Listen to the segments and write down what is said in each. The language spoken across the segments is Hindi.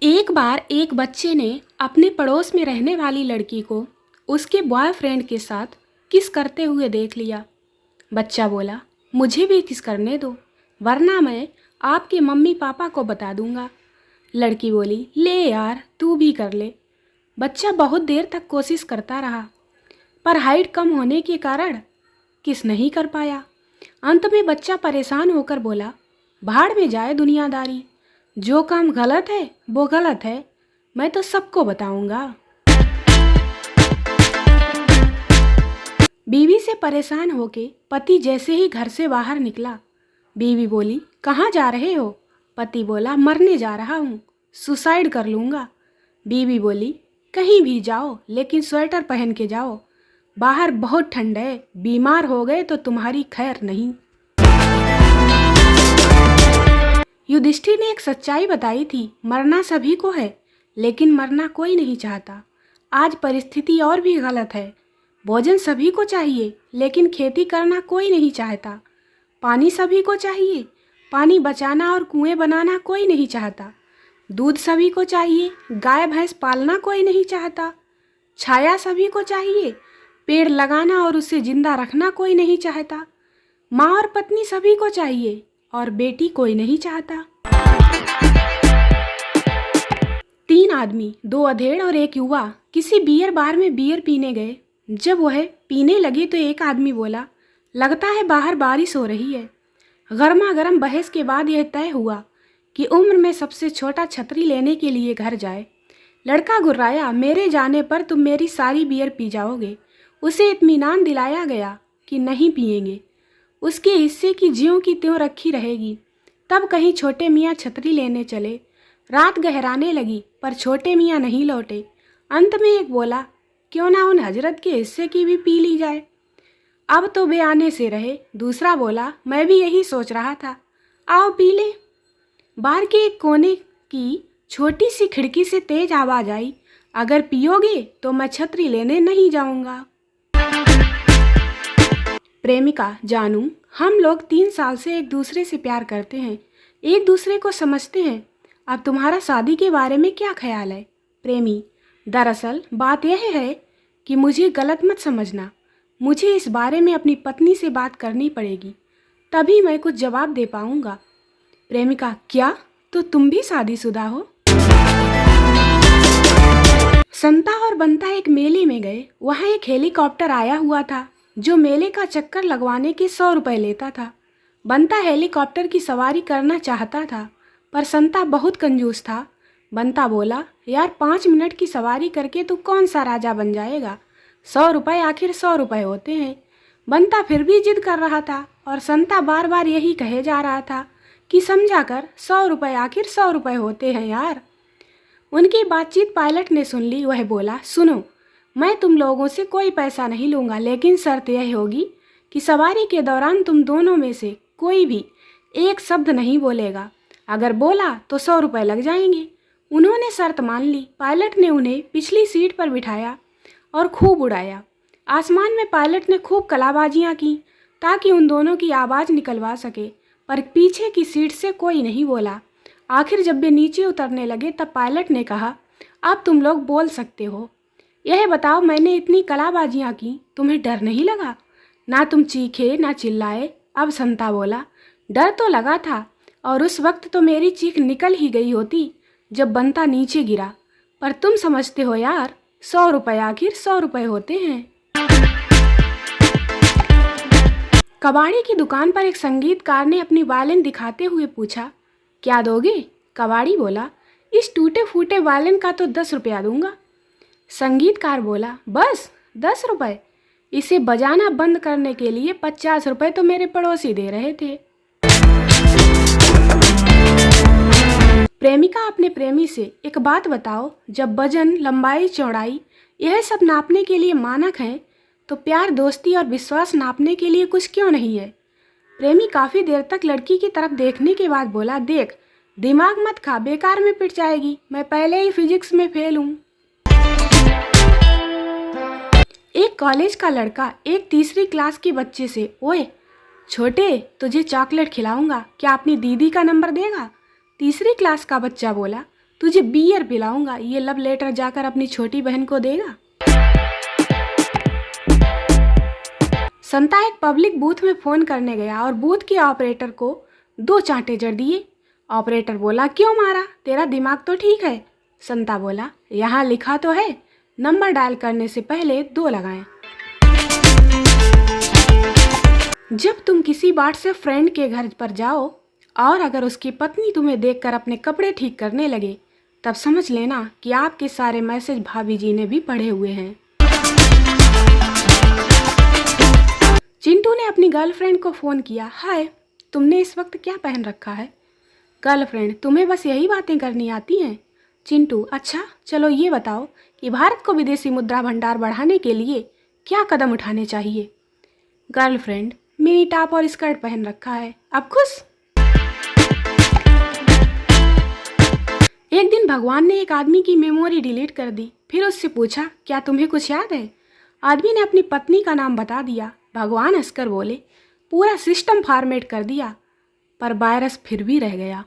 एक बार एक बच्चे ने अपने पड़ोस में रहने वाली लड़की को उसके बॉयफ्रेंड के साथ किस करते हुए देख लिया। बच्चा बोला, मुझे भी किस करने दो, वरना मैं आपके मम्मी पापा को बता दूंगा। लड़की बोली, ले यार तू भी कर ले। बच्चा बहुत देर तक कोशिश करता रहा, पर हाइट कम होने के कारण किस नहीं कर पाया। अंत में बच्चा परेशान होकर बोला, भाड़ में जाए दुनियादारी, जो काम गलत है वो गलत है, मैं तो सबको बताऊंगा। बीवी से परेशान होके पति जैसे ही घर से बाहर निकला, बीवी बोली, कहाँ जा रहे हो? पति बोला, मरने जा रहा हूँ, सुसाइड कर लूँगा। बीवी बोली, कहीं भी जाओ लेकिन स्वेटर पहन के जाओ, बाहर बहुत ठंड है, बीमार हो गए तो तुम्हारी खैर नहीं। युधिष्ठिर ने एक सच्चाई बताई थी, मरना सभी को है लेकिन मरना कोई नहीं चाहता। आज परिस्थिति और भी गलत है, भोजन सभी को चाहिए लेकिन खेती करना कोई नहीं चाहता। पानी सभी को चाहिए, पानी बचाना और कुएं बनाना कोई नहीं चाहता। दूध सभी को चाहिए, गाय भैंस पालना कोई नहीं चाहता। छाया सभी को चाहिए, पेड़ लगाना और उसे जिंदा रखना कोई नहीं चाहता। माँ और पत्नी सभी को चाहिए और बेटी कोई नहीं चाहता। 3 आदमी, 2 अधेड़ और एक युवा किसी बियर बार में बियर पीने गए। जब वह पीने लगे तो एक आदमी बोला, लगता है बाहर बारिश हो रही है। गर्मा गर्म बहस के बाद यह तय हुआ कि उम्र में सबसे छोटा छतरी लेने के लिए घर जाए। लड़का गुर्राया, मेरे जाने पर तुम मेरी सारी बियर पी जाओगे। उसे इत्मीनान दिलाया गया कि नहीं पिएंगे, उसके हिस्से की ज्यों की त्यों रखी रहेगी। तब कहीं छोटे मियाँ छतरी लेने चले। रात गहराने लगी पर छोटे मियाँ नहीं लौटे। अंत में एक बोला, क्यों ना उन हजरत के हिस्से की भी पी ली जाए, अब तो वे आने से रहे। दूसरा बोला, मैं भी यही सोच रहा था, आओ पी ले। बार के एक कोने की छोटी सी खिड़की से तेज आवाज आई, अगर पियोगे तो मैं छतरी लेने नहीं जाऊंगा। प्रेमिका, जानू, हम लोग 3 साल से एक दूसरे से प्यार करते हैं, एक दूसरे को समझते हैं। अब तुम्हारा शादी के बारे में क्या ख्याल है? प्रेमी, दरअसल बात यह है कि मुझे गलत मत समझना, मुझे इस बारे में अपनी पत्नी से बात करनी पड़ेगी, तभी मैं कुछ जवाब दे पाऊंगा। प्रेमिका, क्या? तो तुम भी शादीशुदा हो? संता और बंता एक मेले में गए। वहाँ एक हेलीकॉप्टर आया हुआ था जो मेले का चक्कर लगवाने के 100 रुपये लेता था। बंता हेलीकॉप्टर की सवारी करना चाहता था पर संता बहुत कंजूस था। बंता बोला, यार 5 मिनट की सवारी करके तू कौन सा राजा बन जाएगा, 100 रुपये आखिर 100 रुपये होते हैं। बंता फिर भी जिद कर रहा था और संता बार बार यही कहे जा रहा था कि समझा कर, 100 रुपये आखिर 100 रुपये होते हैं यार। उनकी बातचीत पायलट ने सुन ली। वह बोला, सुनो, मैं तुम लोगों से कोई पैसा नहीं लूँगा, लेकिन शर्त यह होगी कि सवारी के दौरान तुम दोनों में से कोई भी एक शब्द नहीं बोलेगा, अगर बोला तो 100 रुपये लग जाएंगे। उन्होंने शर्त मान ली। पायलट ने उन्हें पिछली सीट पर बिठाया और खूब उड़ाया। आसमान में पायलट ने खूब कलाबाजियाँ की ताकि उन दोनों की आवाज़ निकलवा सके, पर पीछे की सीट से कोई नहीं बोला। आखिर जब वे नीचे उतरने लगे तब पायलट ने कहा, अब तुम लोग बोल सकते हो। यह बताओ, मैंने इतनी कलाबाजियाँ की, तुम्हें डर नहीं लगा? ना तुम चीखे ना चिल्लाए। अब संता बोला, डर तो लगा था और उस वक्त तो मेरी चीख निकल ही गई होती जब बंता नीचे गिरा, पर तुम समझते हो यार, 100 रुपये आखिर 100 रुपये होते हैं। कबाड़ी की दुकान पर एक संगीतकार ने अपनी वायलिन दिखाते हुए पूछा, क्या दोगे? कबाड़ी बोला, इस टूटे फूटे वायलिन का तो 10 रुपया दूंगा। संगीतकार बोला, बस 10 रुपये? इसे बजाना बंद करने के लिए 50 रुपये तो मेरे पड़ोसी दे रहे थे। प्रेमिका अपने प्रेमी से, एक बात बताओ, जब वजन, लंबाई, चौड़ाई यह सब नापने के लिए मानक हैं, तो प्यार, दोस्ती और विश्वास नापने के लिए कुछ क्यों नहीं है? प्रेमी काफ़ी देर तक लड़की की तरफ देखने के बाद बोला, देख, दिमाग मत खा, बेकार में पिट जाएगी, मैं पहले ही फिजिक्स में फेल हूँ। एक कॉलेज का लड़का एक तीसरी क्लास के बच्चे से, ओए छोटे, तुझे चॉकलेट खिलाऊंगा, क्या अपनी दीदी का नंबर देगा? तीसरी क्लास का बच्चा बोला, तुझे बियर पिलाऊंगा, ये लव लेटर जाकर अपनी छोटी बहन को देगा। संता एक पब्लिक बूथ में फ़ोन करने गया और बूथ के ऑपरेटर को 2 चांटे जड़ दिए। ऑपरेटर बोला, क्यों मारा, तेरा दिमाग तो ठीक है। संता बोला, यहाँ लिखा तो है नंबर डायल करने से पहले 2 लगाएं। जब तुम किसी व्हाट्सएप फ्रेंड के घर पर जाओ और अगर उसकी पत्नी तुम्हें देखकर अपने कपड़े ठीक करने लगे, तब समझ लेना कि आपके सारे मैसेज भाभी जी ने भी पढ़े हुए हैं। चिंटू ने अपनी गर्लफ्रेंड को फ़ोन किया, हाय, तुमने इस वक्त क्या पहन रखा है? गर्लफ्रेंड, तुम्हें बस यही बातें करनी आती हैं? चिंटू, अच्छा चलो ये बताओ कि भारत को विदेशी मुद्रा भंडार बढ़ाने के लिए क्या कदम उठाने चाहिए? गर्लफ्रेंड, मिनी टॉप और स्कर्ट पहन रखा है, अब खुश? एक दिन भगवान ने एक आदमी की मेमोरी डिलीट कर दी, फिर उससे पूछा, क्या तुम्हें कुछ याद है? आदमी ने अपनी पत्नी का नाम बता दिया। भगवान हंसकर बोले, पूरा सिस्टम फॉर्मेट कर दिया, पर वायरस फिर भी रह गया।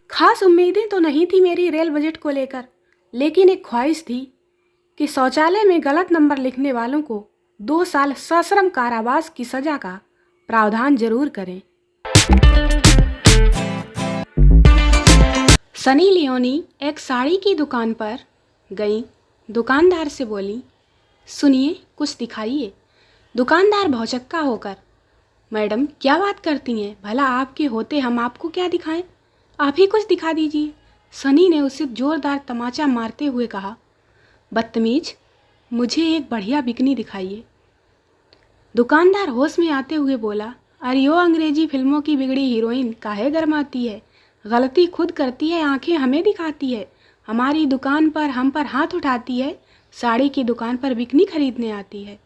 खास उम्मीदें तो नहीं थी मेरी रेल बजट को लेकर, लेकिन एक ख्वाहिश थी कि शौचालय में गलत नंबर लिखने वालों को 2 साल सश्रम कारावास की सजा का प्रावधान जरूर करें। सनी लियोनी एक साड़ी की दुकान पर गई। दुकानदार से बोली, सुनिए, कुछ दिखाइए। दुकानदार भौचक्का होकर, मैडम क्या बात करती हैं, भला आपके होते हम आपको क्या दिखाएं, आप ही कुछ दिखा दीजिए। सनी ने उसे जोरदार तमाचा मारते हुए कहा, बदतमीज, मुझे एक बढ़िया बिकनी दिखाइए। दुकानदार होश में आते हुए बोला, अरे ओ अंग्रेजी फिल्मों की बिगड़ी हीरोइन काहे गरमाती है, गलती खुद करती है, आंखें हमें दिखाती है, हमारी दुकान पर हम पर हाथ उठाती है, साड़ी की दुकान पर बिकनी खरीदने आती है।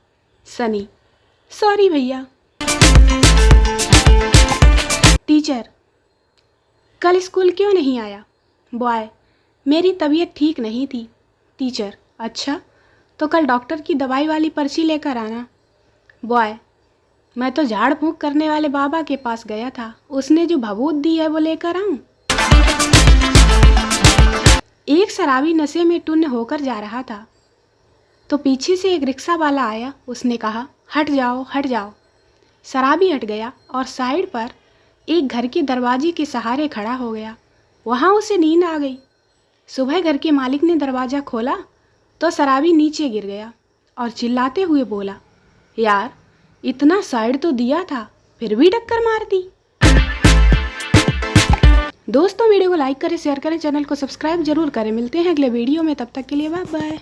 सनी, सॉरी भैया। टीचर, कल स्कूल क्यों नहीं आया? बॉय, मेरी तबीयत ठीक नहीं थी। टीचर, अच्छा, तो कल डॉक्टर की दवाई वाली पर्ची लेकर आना। बॉय, मैं तो झाड़ फूंक करने वाले बाबा के पास गया था, उसने जो भभूत दी है वो लेकर आऊं? एक शराबी नशे में टुन्न होकर जा रहा था, तो पीछे से एक रिक्शा वाला आया। उसने कहा, हट जाओ हट जाओ। शराबी हट गया और साइड पर एक घर के दरवाजे के सहारे खड़ा हो गया। वहाँ उसे नींद आ गई। सुबह घर के मालिक ने दरवाज़ा खोला तो शराबी नीचे गिर गया और चिल्लाते हुए बोला, यार, इतना साइड तो दिया था, फिर भी टक्कर मार दी। दोस्तों, वीडियो को लाइक करें, शेयर करें, चैनल को सब्सक्राइब जरूर करें। मिलते हैं अगले वीडियो में, तब तक के लिए बाय बाय।